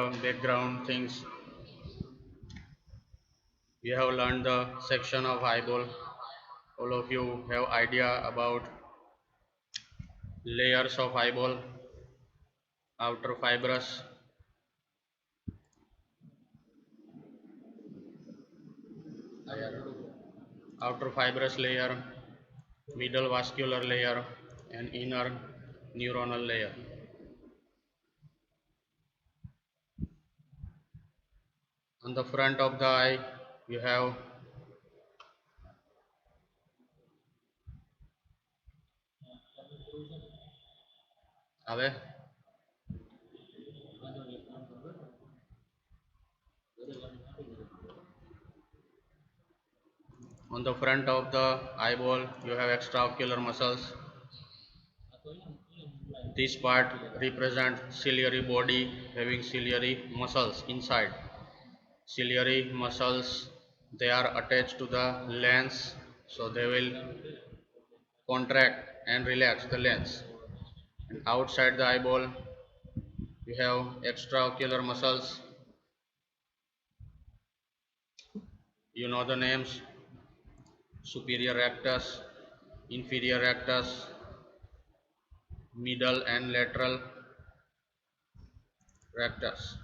Background things. We have learned the section of eyeball. All of you have idea about layers of eyeball, outer fibrous, outer fibrous layer, middle vascular layer, and inner neuronal layer. On the front of the eye, you have આવે on the front of the eyeball, you have extraocular muscles. This part represents ciliary body having ciliary muscles inside. Ciliary muscles, they are attached to the lens, so they will contract and relax the lens. And outside the eyeball, you have extraocular muscles. You know the names: superior rectus, inferior rectus, middle and lateral rectus.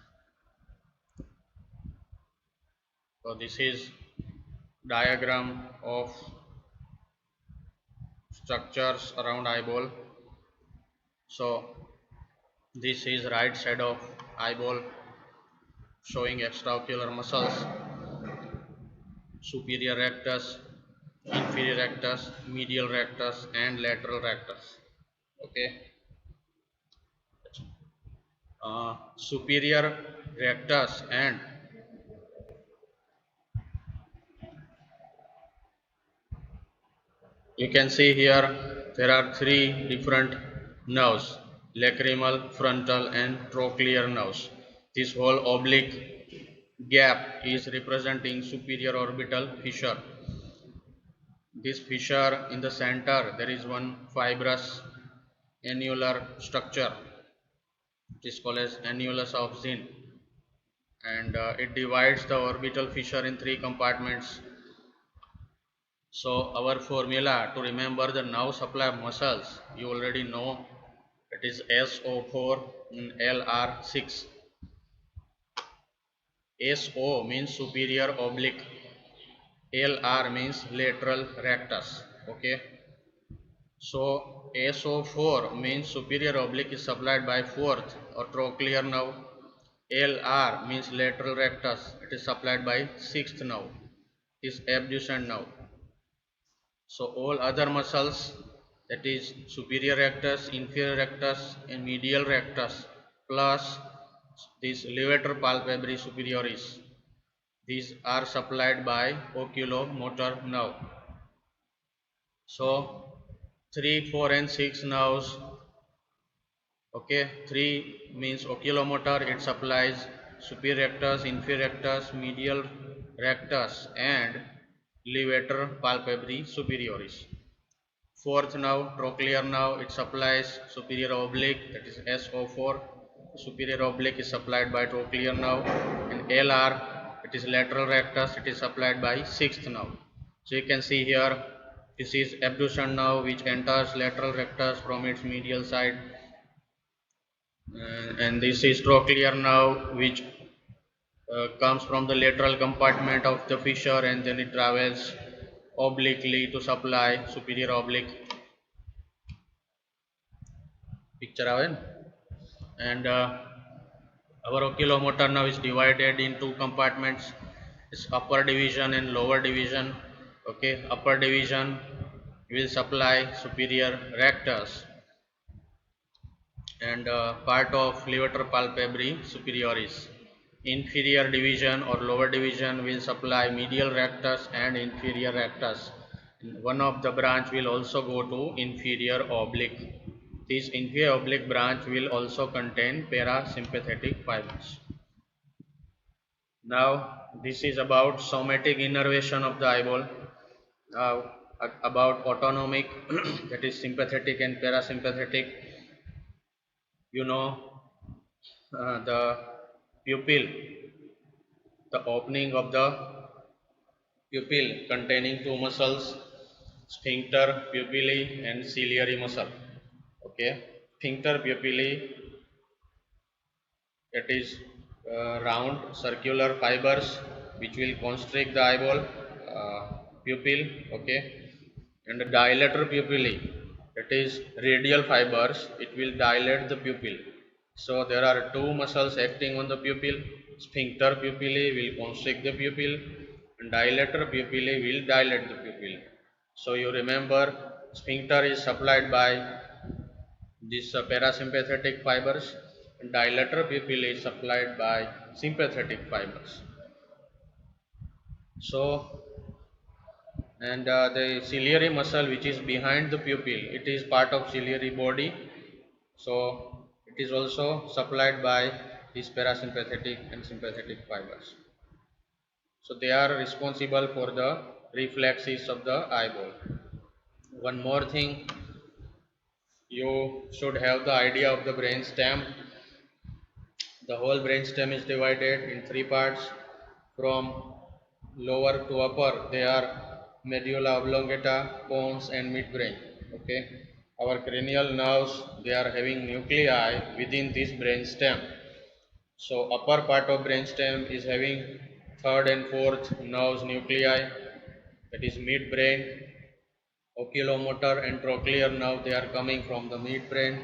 So this is diagram of structures around eyeball. So this is right side of eyeball showing extraocular muscles, superior rectus, inferior rectus, medial rectus, and lateral rectus. Okay, superior rectus, and you can see here there are three different nerves: lacrimal, frontal, and trochlear nerves. This whole oblique gap is representing superior orbital fissure. This fissure in the center, there is one fibrous annular structure. It is called as annulus of Zinn, and it divides the orbital fissure in three compartments. So our formula to remember the nerve supply muscles, you already know, it is SO4 and LR6. SO means superior oblique, LR means lateral rectus. Okay, so SO4 means superior oblique is supplied by fourth or trochlear nerve. LR means lateral rectus, it is supplied by sixth nerve, is abducent nerve. So all other muscles, that is superior rectus, inferior rectus, and medial rectus, plus this levator palpebrae superioris, these are supplied by oculomotor nerve. So 3, 4, and 6 nerves. Okay, 3 means oculomotor, it supplies superior rectus, inferior rectus, medial rectus, and levator palpebrae superioris. Fourth nerve, trochlear nerve, it supplies superior oblique, that is SO4. Superior oblique is supplied by trochlear nerve, and LR, it is lateral rectus, it is supplied by sixth nerve. So you can see here, this is abducent nerve which enters lateral rectus from its medial side, and this is trochlear nerve which comes from the lateral compartment of the fissure, and then it travels obliquely to supply superior oblique. Picture આવે ને? And our oculomotor nerve is divided in two compartments. It's upper division and lower division. Okay, upper division will supply superior rectus, and part of levator palpebrae superioris. Inferior division or lower division will supply medial rectus and inferior rectus. One of the branch will also go to inferior oblique. This inferior oblique branch will also contain parasympathetic fibers. Now this is about somatic innervation of the eyeball. Now about autonomic that is sympathetic and parasympathetic. You know the Pupil, the opening of the pupil containing two muscles, sphincter pupillae and ciliary muscle. Okay, sphincter pupillae, it is round circular fibers which will constrict the eyeball pupil. Okay, and the dilator pupillae, it is radial fibers, it will dilate the pupil. So there are two muscles acting on the pupil. Sphincter pupillae will constrict the pupil and dilator pupillae will dilate the pupil. So you remember, sphincter is supplied by these parasympathetic fibers and dilator pupil is supplied by sympathetic fibers. So, and the ciliary muscle which is behind the pupil, it is part of ciliary body. So, it is also supplied by these parasympathetic and sympathetic fibers. So, they are responsible for the reflexes of the eyeball. One more thing, you should have the idea of the brain stem. The whole brainstem is divided in three parts. From lower to upper, they are medulla oblongata, pons, and midbrain. Okay, our cranial nerves, they are having nuclei within this brainstem. So upper part of brainstem is having third and fourth nerves nuclei, that is midbrain, oculomotor and trochlear nerve. They are coming from the midbrain,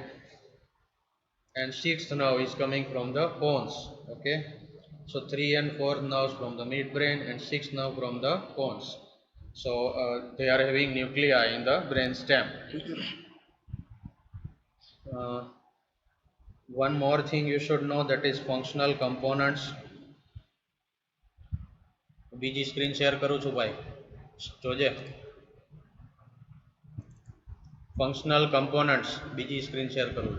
and sixth nerve is coming from the pons. Okay, so 3 and 4 nerves from the midbrain and 6 nerve from the pons. So they are having nuclei in the brain stem. uh, One more thing you should know, that is functional components. બીજી screen share કરું છું ભાઈ, જોજે. Functional components બીજી screen share કરું.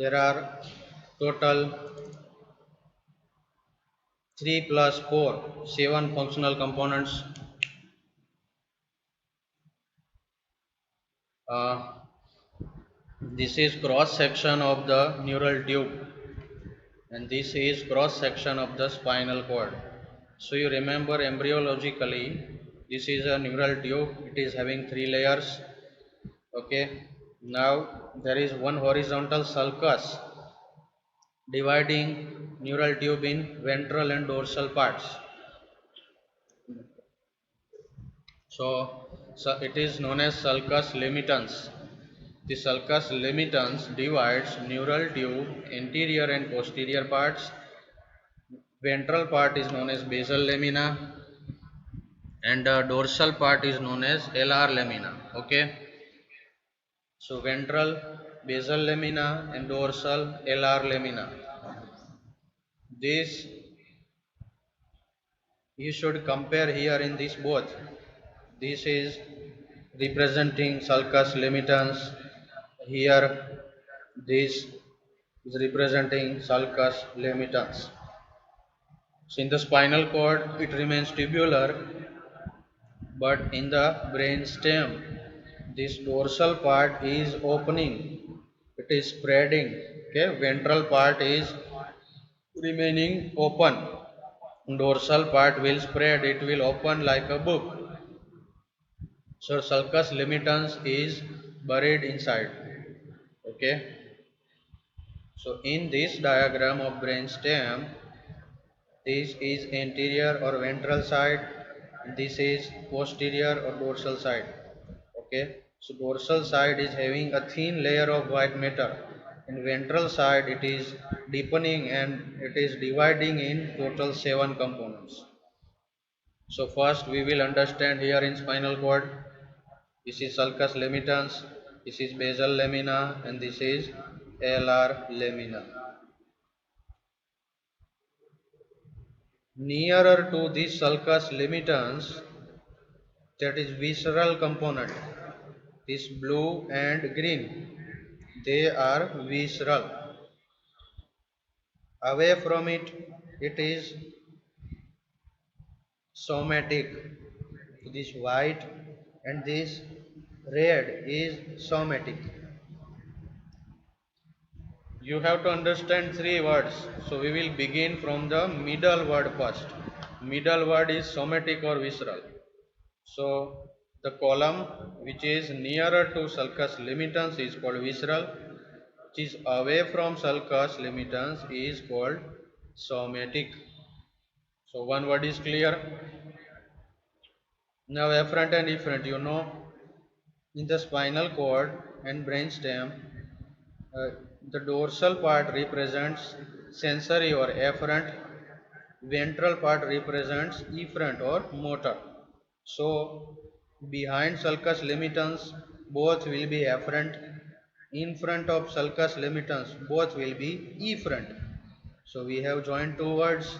There are total 3 plus 4, 7 functional components. This is cross section of the neural tube, and this is cross section of the spinal cord. So you remember, embryologically this is a neural tube, it is having 3 layers. Okay, now there is one horizontal sulcus dividing neural tube in ventral and dorsal parts. So it is known as sulcus limitans. The sulcus limitans divides neural tube anterior and posterior parts. Ventral part is known as basal lamina, and dorsal part is known as LR lamina. Okay, so ventral, basal lamina, and dorsal, LR lamina. This you should compare here in this both. This is representing sulcus limitans. Here this is representing sulcus limitans. So in the spinal cord it remains tubular, but in the brain stem this dorsal part is opening, it is spreading. Okay, ventral part is remaining open, dorsal part will spread, it will open like a book. So sulcus limitans is buried inside. Okay, so in this diagram of brain stem, this is anterior or ventral side, this is posterior or dorsal side. Okay, so dorsal side is having a thin layer of white matter. In ventral side it is deepening and it is dividing in total 7 components. So first we will understand here in spinal cord. This is sulcus limitans, this is basal lamina, and this is LR lamina. Nearer to this sulcus limitans that is visceral component. This blue and green, they are visceral. Away from it, it is somatic. This white and this red is somatic. You have to understand three words. So we will begin from the middle word first. Middle word is somatic or visceral. So the column which is nearer to sulcus limitans is called visceral, which is away from sulcus limitans is called somatic. So one word is clear. Now afferent and efferent, in the spinal cord and brainstem, uh, the dorsal part represents sensory or afferent, ventral part represents efferent or motor. So behind sulcus limitans both will be afferent, in front of sulcus limitans both will be efferent. So we have joined two words,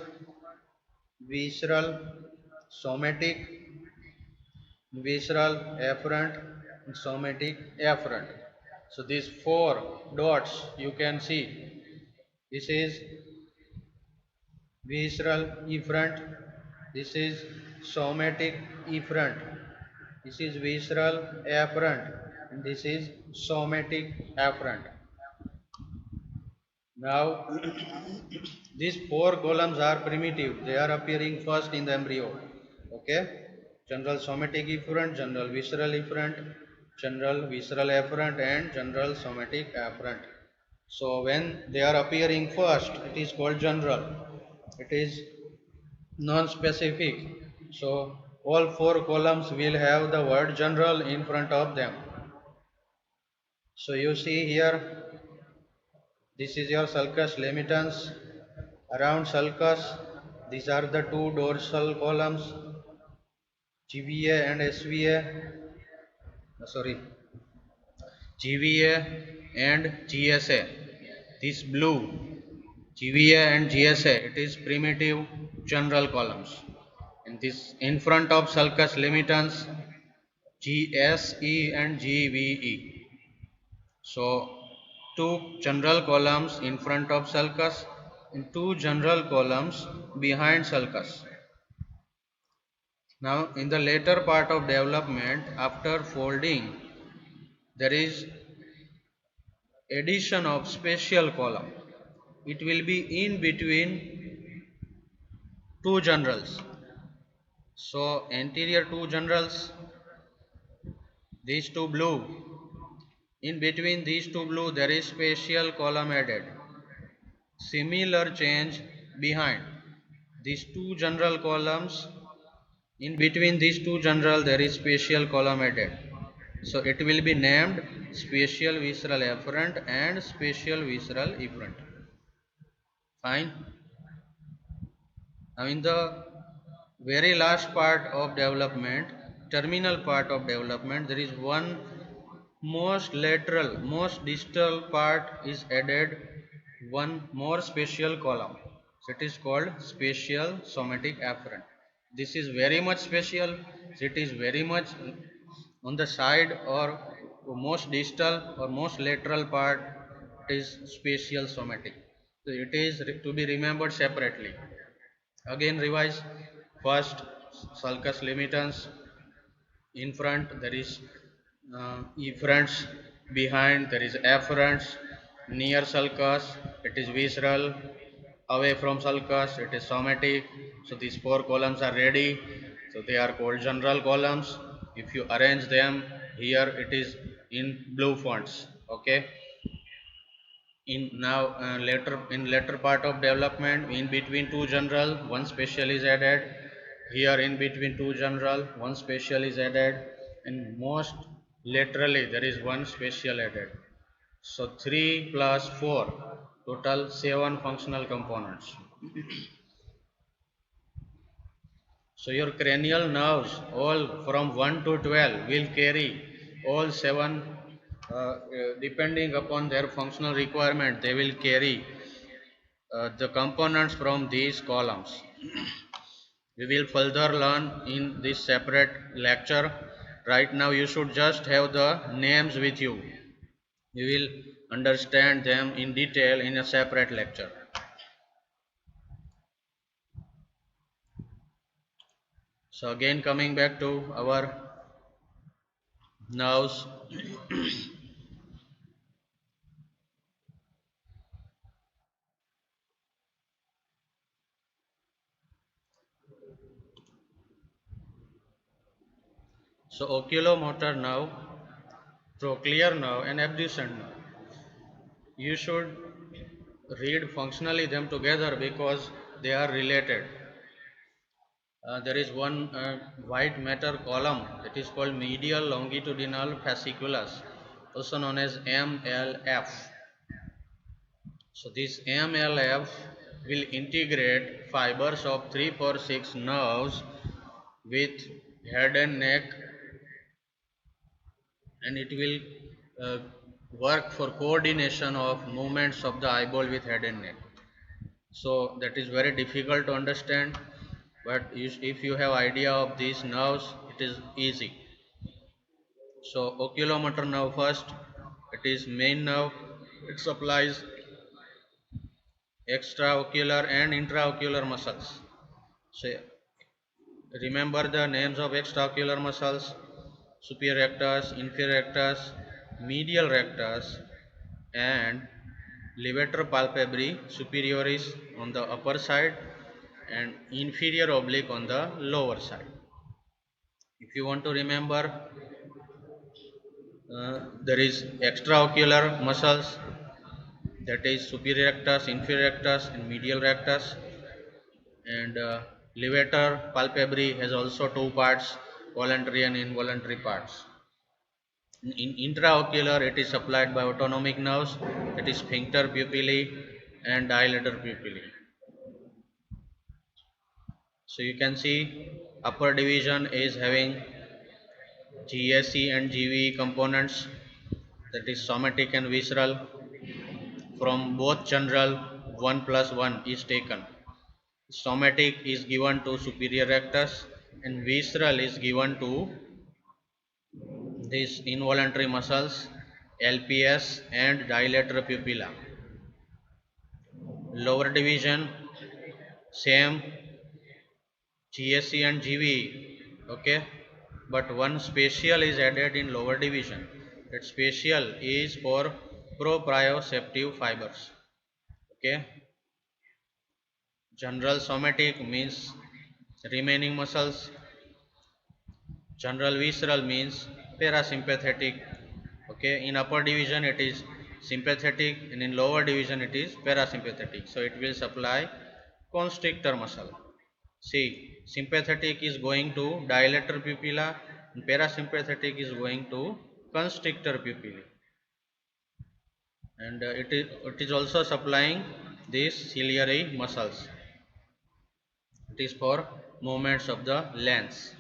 visceral, somatic, visceral afferent, and somatic afferent. So these four dots you can see, this is visceral efferent, this is somatic efferent, this is visceral afferent, and this is somatic afferent. Now these four columns are primitive, they are appearing first in the embryo. Okay, general somatic efferent, general visceral efferent, general visceral afferent, and general somatic afferent. So when they are appearing first, it is called general, it is non-specific. So all four columns will have the word general in front of them. So you see here, this is your sulcus limitans. Around sulcus, these are the two dorsal columns, GVA and SVA. Sorry, GVA and GSA. This blue, GVA and GSA, it is primitive general columns. And this in front of sulcus limitans, GSE and GVE. So two general columns in front of sulcus and two general columns behind sulcus. Now in the later part of development, after folding, there is addition of spatial column. It will be in between two generals. So anterior two generals, these two blue, in between these two blue there is spatial column added. Similar change behind these two general columns, in between these two general there is spatial column added. So it will be named spatial visceral afferent and spatial visceral efferent. Fine. Now in the very last part of development, terminal part of development, there is one most lateral, most distal part is added, one more spatial column. So it is called spatial somatic afferent. This is very much spatial, it is very much on the side or most distal or most lateral part, it is spatial somatic. So it is to be remembered separately. Again revise, first sulcus limitans, in front there is efferents, behind there is afferents, near sulcus it is visceral, away from sulcus it is somatic. So these four columns are ready, so they are called general columns. If you arrange them here, it is in blue fonts. Okay, in now later part of development, in between two general one special is added, here in between two general one special is added, and most laterally there is one special added. So 3 plus 4, total 7 functional components. So your cranial nerves all from 1 to 12 will carry all 7, depending upon their functional requirement, they will carry the components from these columns. We will further learn in this separate lecture. Right now you should just have the names with you. We will understand them in detail in a separate lecture. So again, coming back to our nerves. So oculomotor nerve, trochlear nerve and abducent nerve. You should read functionally them together because they are related. There is one white matter column that is called medial longitudinal fasciculus, also known as MLF. So this MLF will integrate fibers of 346 nerves with head and neck, and it will uh, work for coordination of movements of the eyeball with head and neck. So that is very difficult to understand, but if you have idea of these nerves, it is easy. So oculomotor nerve first, it is main nerve. It supplies extraocular and intraocular muscles. So remember the names of extraocular muscles: superior rectus, inferior rectus, medial rectus, and levator palpebrae superioris on the upper side and inferior oblique on the lower side. If you want to remember, there is extraocular muscles, that is superior rectus, inferior rectus, and medial rectus, and levator palpebrae has also two parts, voluntary and involuntary parts. In intraocular, it is supplied by autonomic nerves, that is sphincter pupillae and dilator pupillae. So you can see upper division is having GSE and GVE components, that is somatic and visceral. From both general, 1 plus 1 is taken. Somatic is given to superior rectus and visceral is given to these involuntary muscles, LPS and dilator pupilla. Lower division, same, GSE and GVE, okay, but one spatial is added in lower division. That spatial is for proprioceptive fibers, okay. General somatic means remaining muscles. General visceral means parasympathetic. Okay, in upper division it is sympathetic and in lower division it is parasympathetic. So it will supply constrictor muscle. See, sympathetic is going to dilator pupilla and parasympathetic is going to constrictor pupillae. And it is also supplying these ciliary muscles. It is for movements of the lens.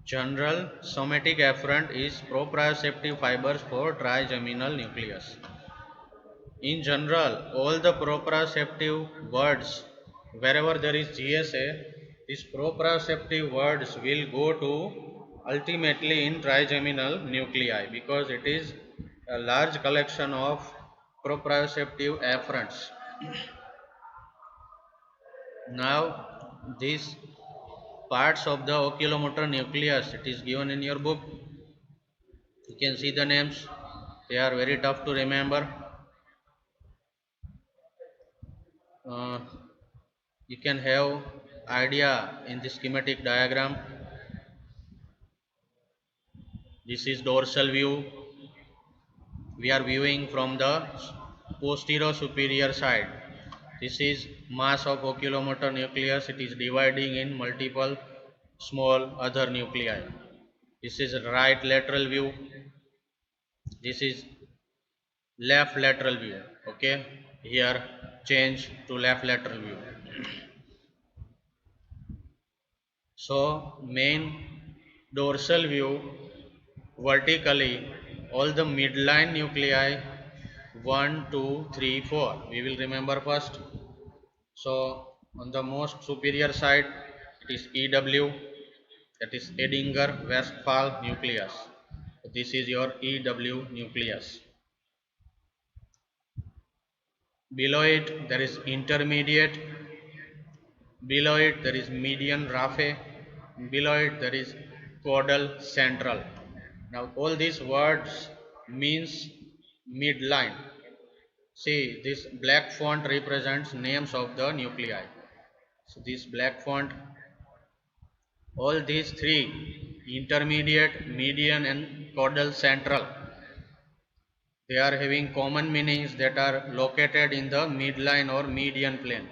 General somatic afferent is proprioceptive fibers for trigeminal nucleus. In general, all the proprioceptive words, wherever there is GSA, these proprioceptive words will go to ultimately in trigeminal nuclei because it is a large collection of proprioceptive afferents. Now, these parts of the oculomotor nucleus, it is given in your book. You can see the names, they are very tough to remember. Uh, you can have idea in the schematic diagram. This is dorsal view. We are viewing from the posterior superior side. This is mass of oculomotor nucleus. It is dividing in multiple small other nuclei. This is right lateral view. This is left lateral view. Okay, here change to left lateral view. So main dorsal view, vertically all the midline nuclei 1, 2, 3, 4 we will remember first. So On the most superior side, it is EW, that is Edinger-Westphal nucleus. So this is your EW nucleus. Below it, there is intermediate. Below it, there is median raphe. Below it, there is caudal central. Now, all these words means midline. See, this black font represents names of the nuclei. So, this black font, all these three, intermediate, median and caudal central, they are having common meanings that are located in the midline or median plane.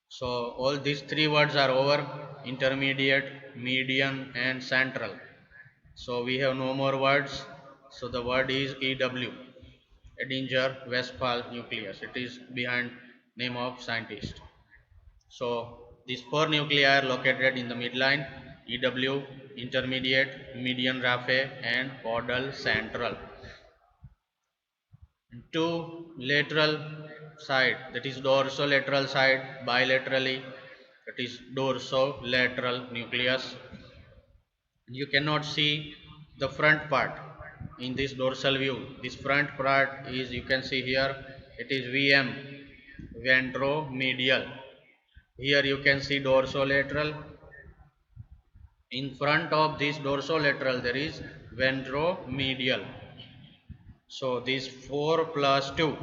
So all these three words are over: intermediate, median and central. So we have no more words. So the word is EW, Edinger-Westphal nucleus. It is behind name of scientist. So these four nuclei are located in the midline: EW, intermediate, median raphe and caudal central. Two lateral side, that is dorsolateral side, bilaterally, that is dorsolateral nucleus. You cannot see the front part in this dorsal view. This front part is, you can see here, it is VM, ventromedial. Here you can see dorsolateral. In front of this dorsolateral there is ventromedial. So this 4 plus 2,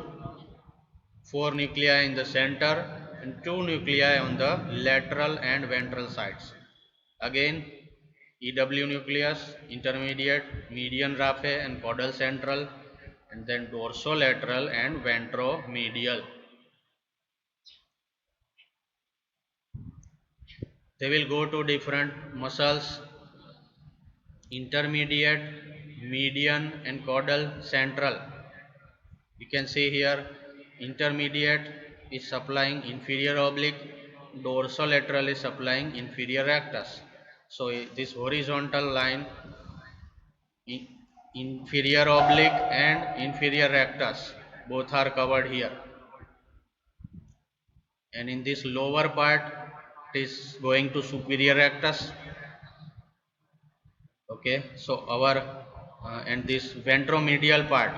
4 nuclei in the center and 2 nuclei on the lateral and ventral sides. Again, EW nucleus, intermediate, median raphe and caudal central, and then dorsolateral and ventromedial. They will go to different muscles: intermediate, median and caudal central. You can see here, intermediate is supplying inferior oblique, dorsolateral is supplying inferior rectus. So this horizontal line, inferior oblique and inferior rectus, both are covered here. And in this lower part, it is going to superior rectus. Okay, so our and this ventromedial part,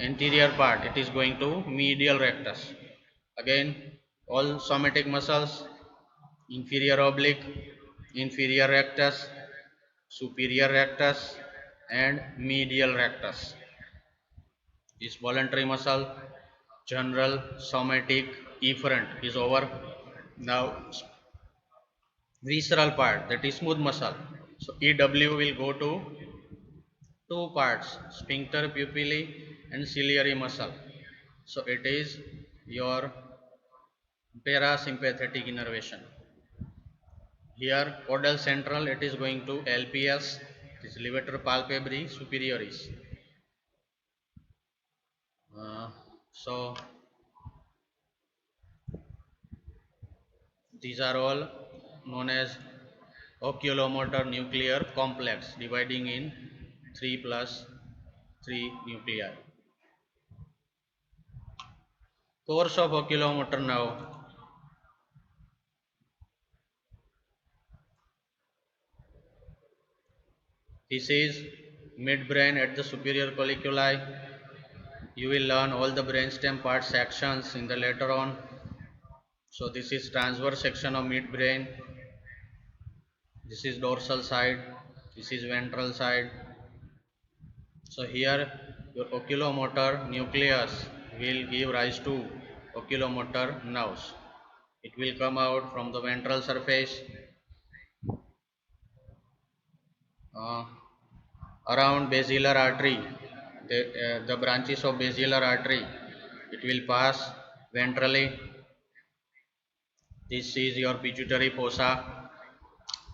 anterior part, it is going to medial rectus. Again, all somatic muscles: inferior oblique, inferior rectus, superior rectus and medial rectus. This voluntary muscle, general, somatic, efferent is over. Now visceral part, that is smooth muscle. So EW will go to two parts: sphincter pupillae and ciliary muscle. So it is your parasympathetic innervation. Here caudal central, it is going to LPS, it is levator palpebrae superioris. So these are all known as oculomotor nuclear complex, dividing in 3 plus 3 nuclei. Course of oculomotor now. This is midbrain at the superior colliculi. You will learn all the brainstem part sections in the later on. So this is transverse section of midbrain. This is dorsal side. This is ventral side. So here your oculomotor nucleus will give rise to oculomotor nerves. It will come out from the ventral surface uh, around basilar artery. The branches of basilar artery, it will pass ventrally. This is your pituitary fossa.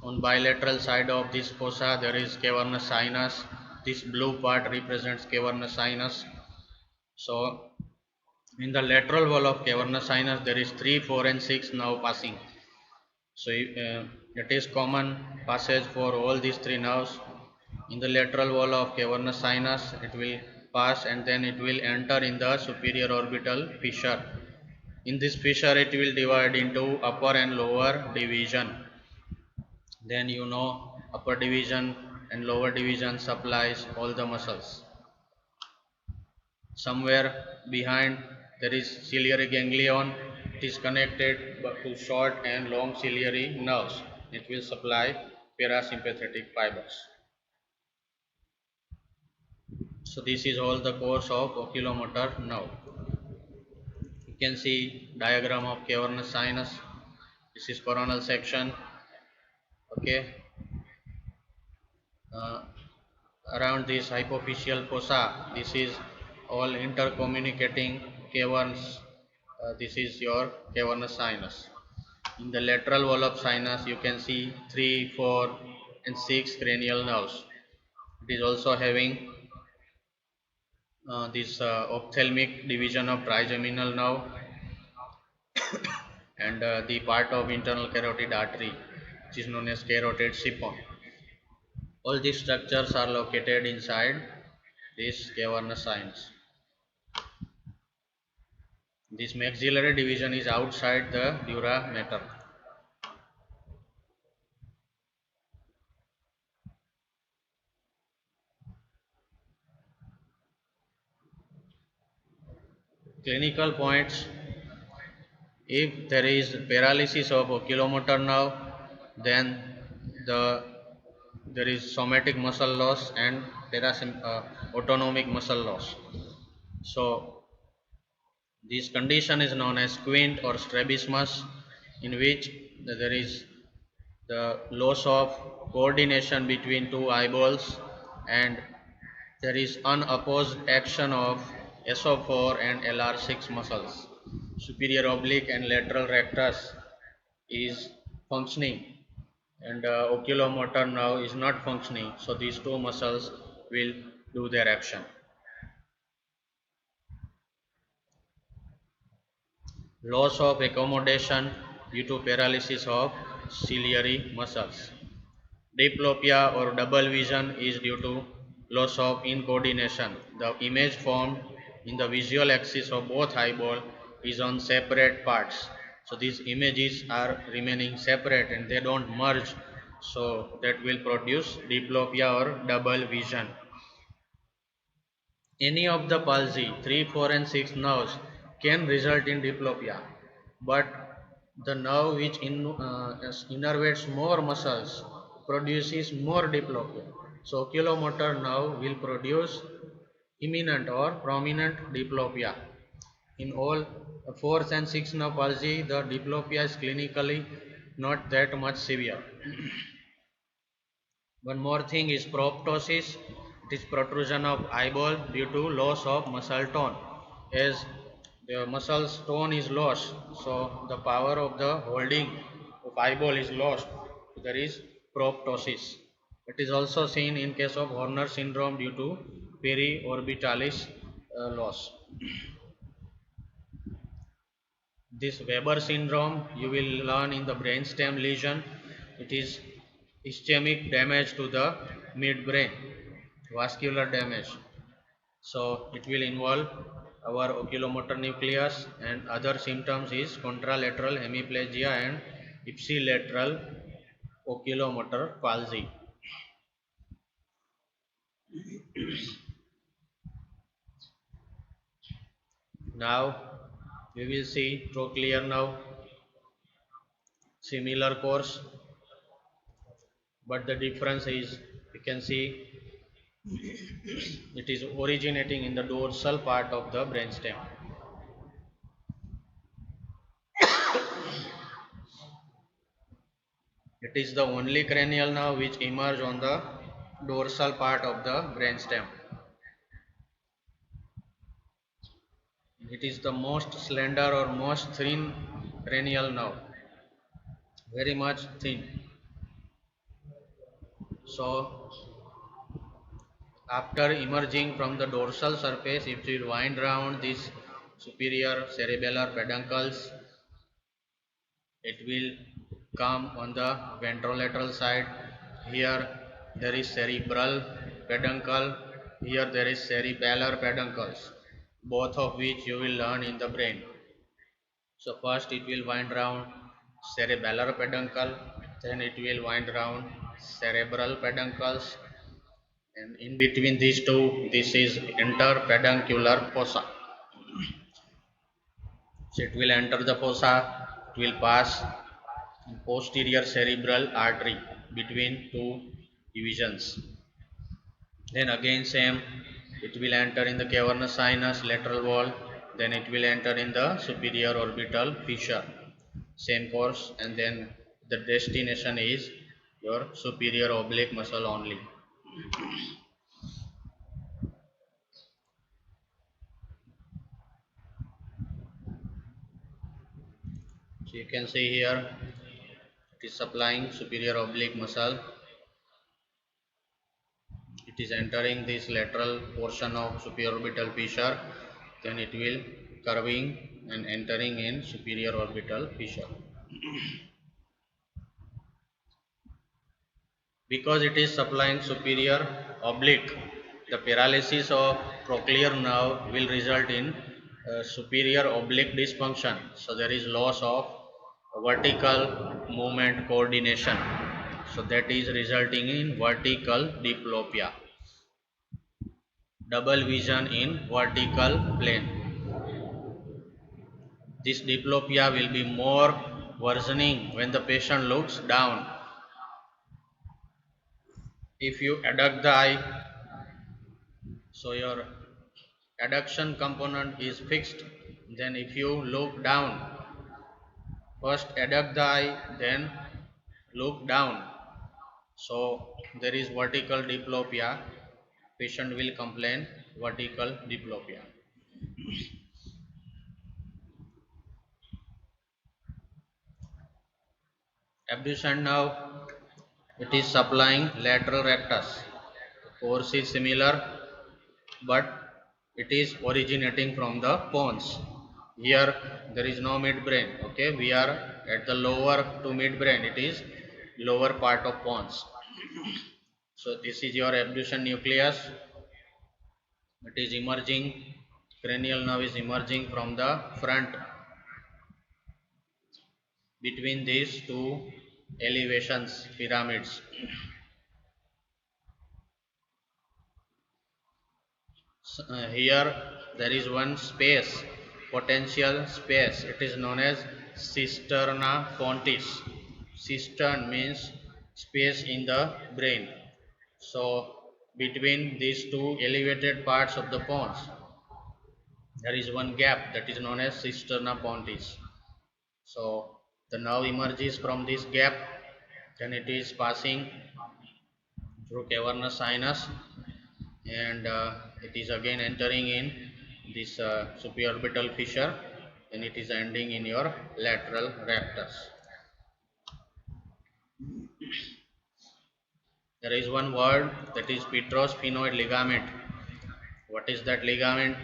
On bilateral side of this fossa there is cavernous sinus. This blue part represents cavernous sinus. So in the lateral wall of cavernous sinus there is 3, 4 and 6 nerve passing. So it is common passage for all these three nerves. In the lateral wall of cavernous sinus it will pass and then it will enter in the superior orbital fissure. In this fissure, it will divide into upper and lower division. Then you know upper division and lower division supplies all the muscles. Somewhere behind there is ciliary ganglion. It is connected to short and long ciliary nerves. It will supply parasympathetic fibers. So this is all the course of oculomotor nerve. You can see diagram of cavernous sinus. This is coronal section. Okay. Uh, Around this hypophyseal fossa, this is all intercommunicating caverns. This is your cavernous sinus. In the lateral wall of sinus, you can see 3, 4, and 6 cranial nerves. It is also having this ophthalmic division of trigeminal nerve and the part of internal carotid artery, which is known as carotid siphon. All these structures are located inside this cavernous sinus. This maxillary division is outside the dura mater. Clinical points: if there is paralysis of oculomotor nerve, then the there is somatic muscle loss and autonomic muscle loss. So this condition is known as squint or strabismus, in which there is the loss of coordination between two eyeballs and there is unopposed action of SO4 and LR6 muscles. Superior oblique and lateral rectus is functioning and oculomotor nerve is not functioning. So these two muscles will do their action. Loss of accommodation due to paralysis of ciliary muscles. Diplopia or double vision is due to loss of incoordination. The image formed in the visual axis of both eyeball is on separate parts. So these images are remaining separate and they don't merge. So that will produce diplopia or double vision. Any of the palsy, 3, 4 and 6 nerves can result in diplopia, but the nerve which innervates more muscles produces more diplopia. So oculomotor nerve will produce imminent or prominent diplopia. In all 4th and 6th nerve palsy, the diplopia is clinically not that much severe. One more thing is proptosis. It is protrusion of eyeball due to loss of muscle tone. As the muscle tone is lost, so the power of the holding of eyeball is lost. There is proptosis. It is also seen in case of Horner syndrome due to periorbitalis loss. This Weber syndrome you will learn in the brainstem lesion. It is ischemic damage to the midbrain, vascular damage. So it will involve our oculomotor nucleus, and other symptoms is contralateral hemiplegia and ipsilateral oculomotor palsy. Now we will see trochlear nerve, similar course, but the difference is you can see it is originating in the dorsal part of the brainstem. It is the only cranial nerve which emerges on the dorsal part of the brainstem. It is the most slender or most thin cranial nerve, very much thin. So after emerging from the dorsal surface, if we wind round these superior cerebellar peduncles, it will come on the ventrolateral side. Here there is cerebral peduncle, here there is cerebellar peduncles, both of which you will learn in the brain. So first it will wind round cerebellar peduncle, then it will wind round cerebral peduncles, and in between these two, this is interpeduncular fossa. So it will enter the fossa, it will pass posterior cerebral artery between two divisions. Then again same, it will enter in the cavernous sinus lateral wall, then it will enter in the superior orbital fissure. Same course, and then the destination is your superior oblique muscle only. So you can see here it is supplying superior oblique muscle. It is entering this lateral portion of superior orbital fissure, then it will curving and entering in superior orbital fissure. Because it is supplying superior oblique, the paralysis of trochlear nerve will result in superior oblique dysfunction. So there is loss of vertical movement coordination. So that is resulting in vertical diplopia, double vision in vertical plane. This diplopia will be more worsening when the patient looks down. If you adduct the eye, so your adduction component is fixed. Then if you look down, first adduct the eye, then look down. So there is vertical diplopia. Patient will complain vertical diplopia. Abduction now, it is supplying lateral rectus. The course is similar, but it is originating from the pons. Here there is no midbrain. Okay, we are at the lower to midbrain. It is lower part of pons. So this is your abduction nucleus. It is emerging. Cranial nerve is emerging from the front between these two elevations, pyramids. Here there is one space, potential space. It is known as cisterna pontis. Cistern means space in the brain. So between these two elevated parts of the pons, there is one gap that is known as cisterna pontis. So the nerve emerges from this gap, then it is passing through cavernous sinus, and it is again entering in this supraorbital fissure, and it is ending in your lateral rectus. There is one word, that is petrosphenoid ligament. What is that ligament?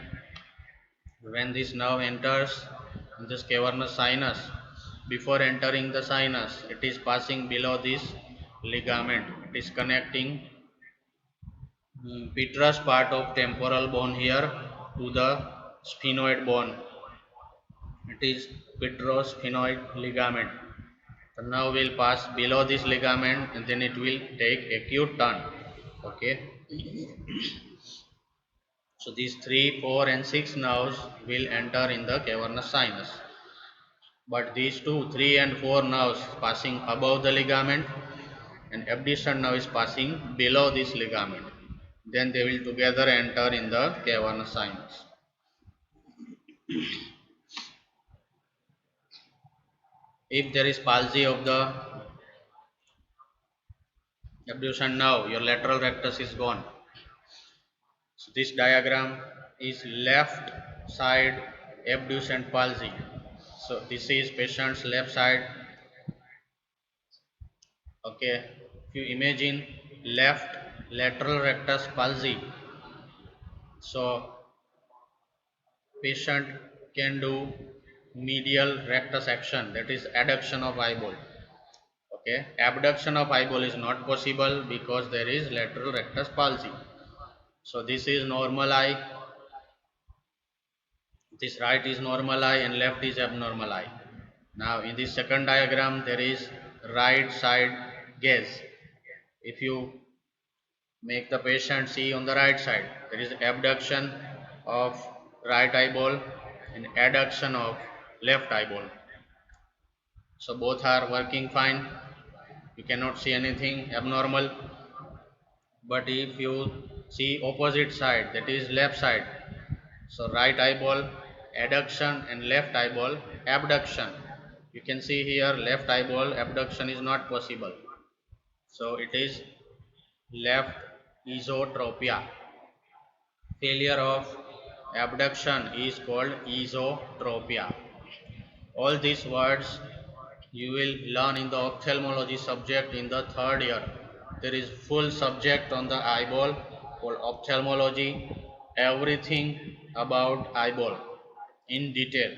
When this nerve enters this cavernous sinus, before entering the sinus, it is passing below this ligament. It is connecting petrous part of temporal bone here to the sphenoid bone. It is petrosphenoid ligament. The nerve will pass below this ligament, and then it will take acute turn. Okay. So these 3, 4 and 6 nerves will enter in the cavernous sinus. But these 2, 3 and 4 nerves passing above the ligament, and abducent nerve is passing below this ligament. Then they will together enter in the cavernous sinus. If there is palsy of the abducent nerve, your lateral rectus is gone. So this diagram is left side abducent palsy. So this is patient's left side. Okay, if you imagine left lateral rectus palsy, so patient can do medial rectus action, that is adduction of eyeball. Okay, abduction of eyeball is not possible because there is lateral rectus palsy. So this is normal eye. This right is normal eye and left is abnormal eye. Now in this second diagram there is right side gaze. If you make the patient see on the right side, there is abduction of right eyeball and adduction of left eyeball. So both are working fine. You cannot see anything abnormal. But if you see opposite side, that is left side, so right eyeball adduction and left eyeball abduction. You can see here left eyeball abduction is not possible. So it is left esotropia. Failure of abduction is called esotropia. All these words you will learn in the ophthalmology subject in the third year. There is full subject on the eyeball called ophthalmology, everything about eyeball in detail.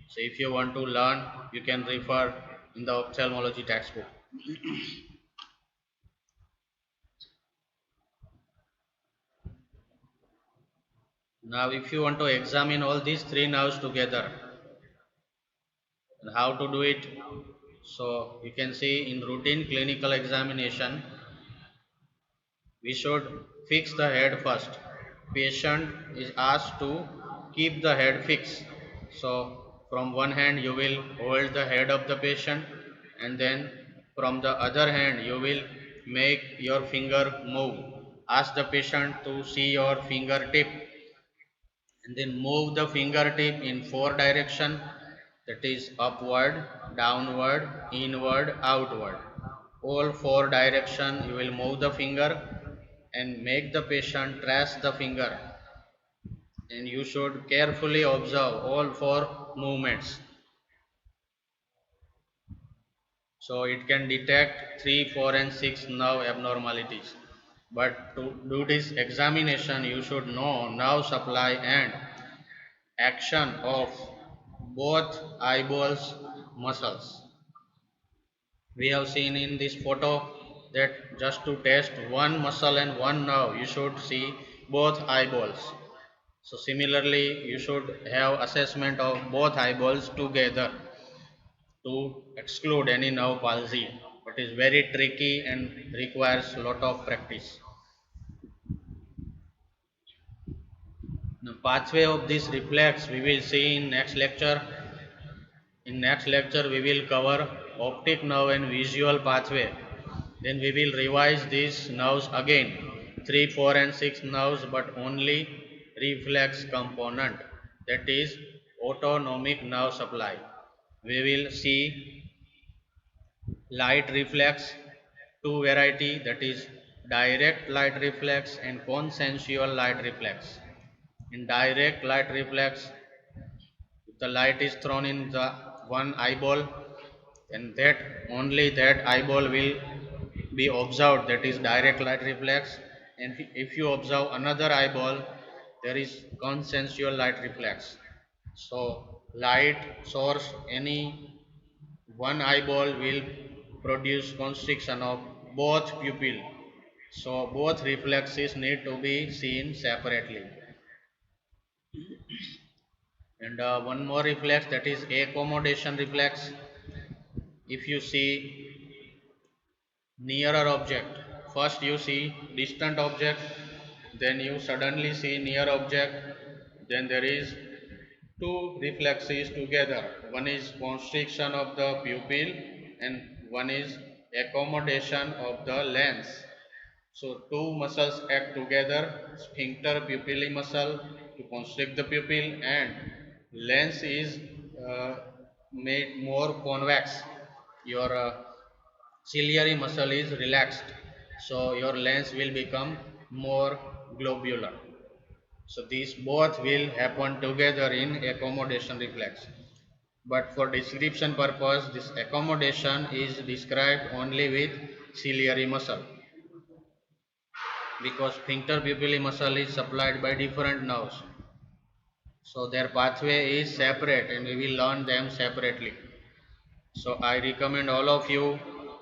So if you want to learn, you can refer in the ophthalmology textbook. Now if you want to examine all these three nerves together, and how to do it? So you can see in routine clinical examination, we should fix the head first. Patient is asked to keep the head fixed. So from one hand you will hold the head of the patient, and then from the other hand you will make your finger move. Ask the patient to see your fingertip and then move the fingertip in four direction, that is upward, downward, inward, outward. All four direction you will move the finger and make the patient trace the finger, and you should carefully observe all four movements so it can detect 3, 4 and 6 nerve abnormalities. But to do this examination you should know nerve supply and action of both eyeballs muscles. We have seen in this photo that just to test one muscle and one nerve you should see both eyeballs. So similarly you should have assessment of both eyeballs together to exclude any nerve palsy. It is very tricky and requires lot of practice. The pathway of this reflex we will see in next lecture. In next lecture we will cover optic nerve and visual pathway. Then we will revise these nerves again, 3, 4 and 6 nerves, but only reflex component, that is autonomic nerve supply. We will see light reflex, two variety, that is direct light reflex and consensual light reflex. In direct light reflex, if the light is thrown in the one eyeball, then that only that eyeball will be observed, that is direct light reflex. And if you observe another eyeball, there is consensual light reflex. So light source any one eyeball will produce constriction of both pupil. So both reflexes need to be seen separately. And one more reflex, that is accommodation reflex. If you see nearer object, first you see distant object, then you suddenly see near object, then there is two reflexes together. One is constriction of the pupil and one is accommodation of the lens. So two muscles act together, sphincter pupillae muscle to constrict the pupil, and lens is uh, made more convex. Your ciliary muscle is relaxed, so your lens will become more globular. So these both will happen together in accommodation reflex. But for description purpose, this accommodation is described only with ciliary muscle, because sphincter pupillae muscle is supplied by different nerves. So their pathway is separate and we will learn them separately. So I recommend all of you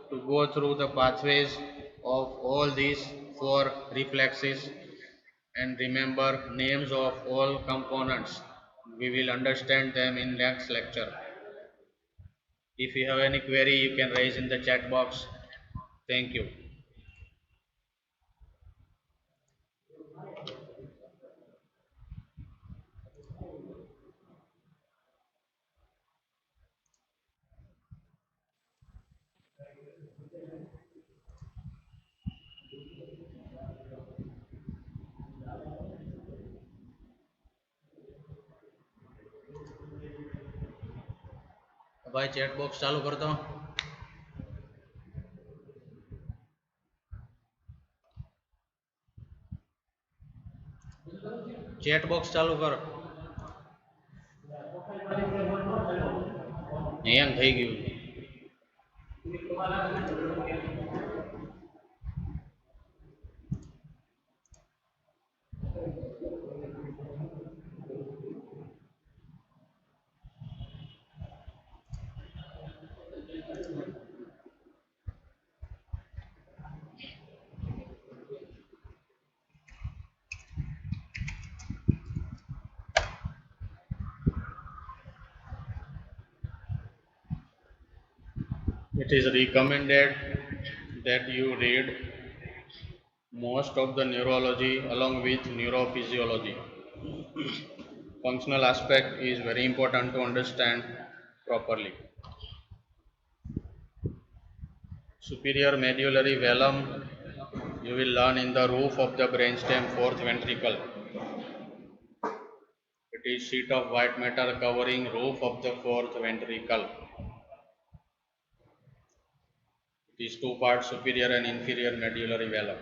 to go through the pathways of all these four reflexes and remember names of all components. We will understand them in next lecture. If you have any query, you can raise in the chat box. Thank you. भाई chat box चालू कर दो. Chat box चालू कर. હેંગ થઈ ગયું. It is recommended that you read most of the neurology along with neurophysiology. Functional aspect is very important to understand properly. Superior medullary velum you will learn in the roof of the brainstem fourth ventricle. It is sheet of white matter covering roof of the fourth ventricle. It is two parts superior and inferior medullary velum.